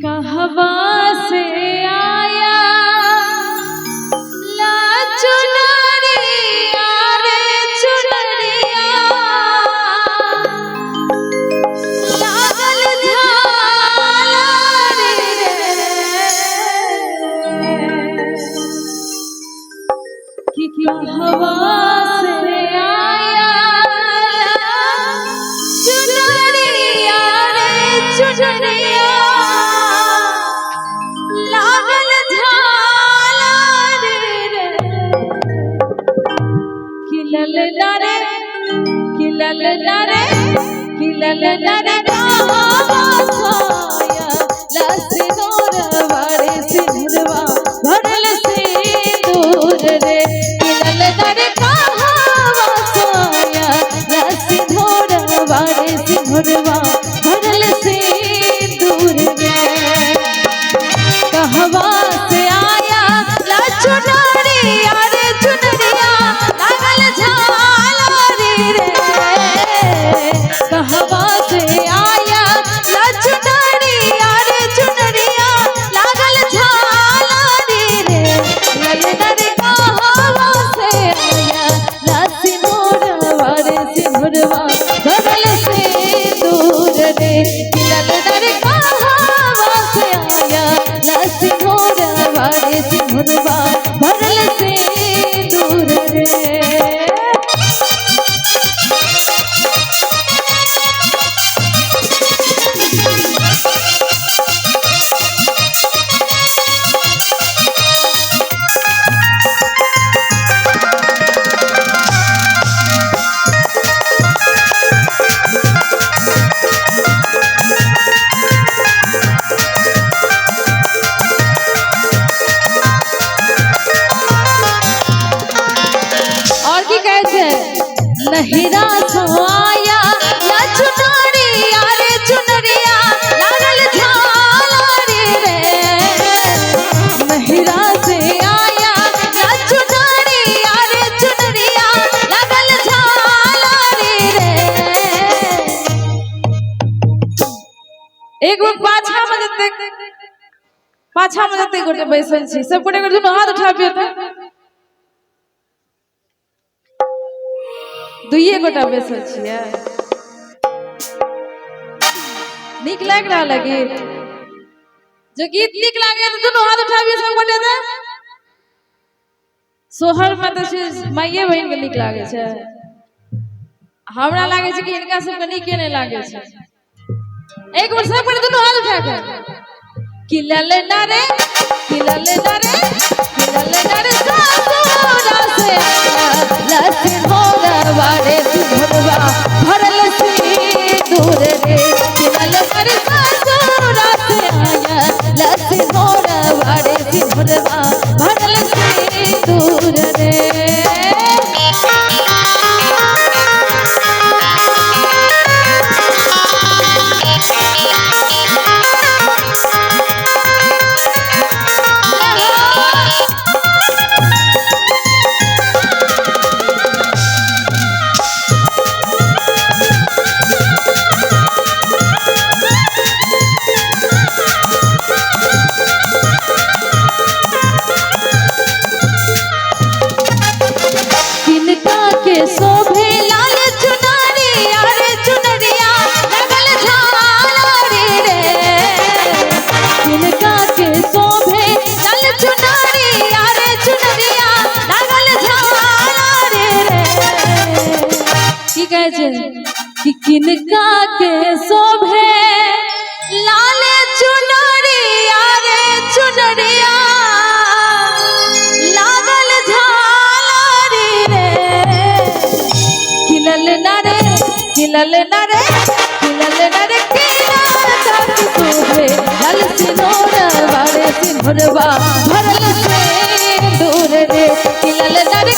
कहवा से आया ला चुनरिया रे चुनरिया लागल झालर रे कि कहवा से आया चुनरिया रे चुनरिया किलल नारे किलल नारे किलल नारे कहवा छाया लसिनोर वारे सिंधवा भरल सिंदूर रे किलल नारे कहवा छाया लसिनोर वारे सिंधवा भरल सिंदूर रे कहवा से आया ला चुनरिया रे चुनरिया लागल झालर रे कहवा से आया ला चुनरिया रे चुनरिया लागल झालर रे ललना रे कहवा से आया ला सिंदूर वारे सिंधुरवा भरल सिंदूर रे ललना रे कहवा से आया ला सिंदूर वारे सिंधुरवा भरल सिंदूर रे नहिरा से आया ला चुनरिया रे चुनरिया लागल झालर रे नहिरा से आया ला चुनरिया रे चुनरिया लागल झालर रे एक पाछा में जते गोटे बैसल छी सब गोटे के दुनू हाथ उठाबियो त दुइये गोटा बैसल छियै नीक लाग रहल है गीत जो गीत नीक लागे तो दुनू हाथ उठाबिए सब गोटे दे सोहर में तो माइये बहन के नीक लागे छै हमरा लागे छै कि इनका सब के नीके नहीं लागे छै एक बार सब गोटे दुनू हाथ उठा के किलल नारे किलल नारे किलल नारे सासुरा से लसिनोर वारे सिंधुरवा भरल सिंदूर रे किलल नारे सासुरा से आया लसिनोर वारे सिंधुरवा भरल सिंदूर रे शोभे लाल चुनरिया रे चुनरिया लागल झालर रे किनका के शोभे लाल चुनरिया रे चुनरिया लागल झालर रे की कहे छै कि किनका के शोभे लाल चुनरिया रे चुनरिया लागल झालर रे किलल नारे किलल नारे किलल नारे शोभे लाल सिंदूर वारे सिंधुरवा भरल सिंदूर रे किलल नारे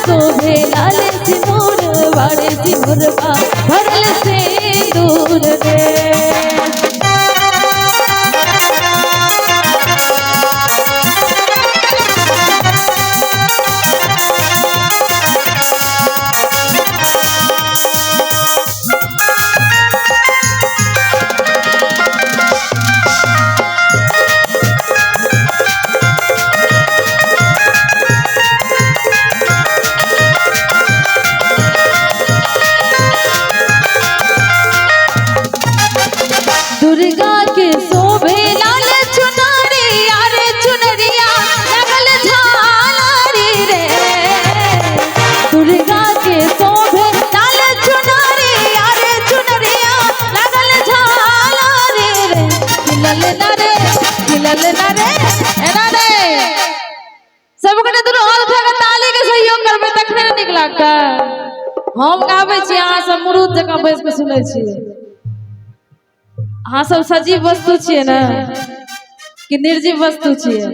शोभे लाल सिंदूर वारे सिंधुरवा भरल सिंदूर रे लेना रे एना रे सब कने दुनू हाथ उठा के ताली के सहयोग करबे तखने नीक लागता। हम गाबै छी अहाँ सब मुरुद जकाँ बैस के सुनै छी। अहाँ सब सजीव वस्तु छियै ना कि निर्जीव वस्तु छियै?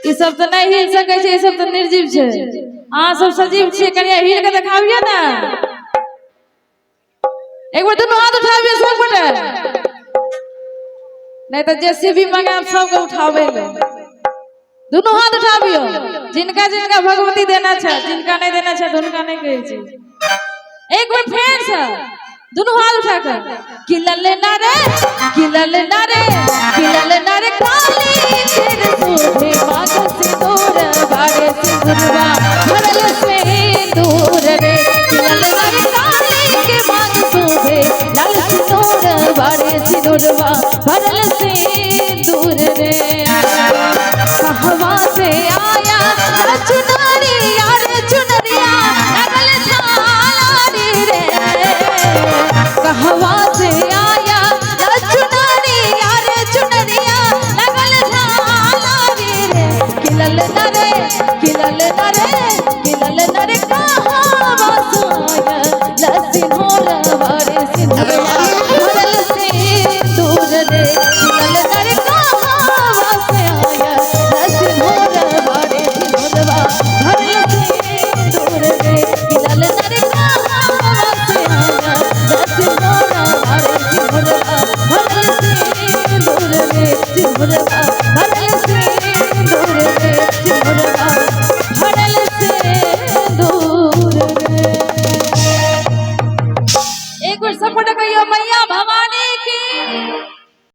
ई सब तो नहीं हिल सकै छै, ई सब तो निर्जीव छै। अहाँ सब सजीव छियै, कनिया हिल के देखाबियो ना। एक बार दुनू हाथ उठाबियो सब गोटे, नहीं तो जेसीबी मंगाब सबके उठाबे ले। दुनू हाथ उठाबियो, जिनका जिनका भगवती देना छै, जिनका नहीं देना छै उनका नहीं कहै छै। एक बार फेर से दुनू हाथ उठा कर किला लेना रे किला लेना रे किला लेना रे काली तेरे सोहे मांग सिंदूर बारे सिंदूरवा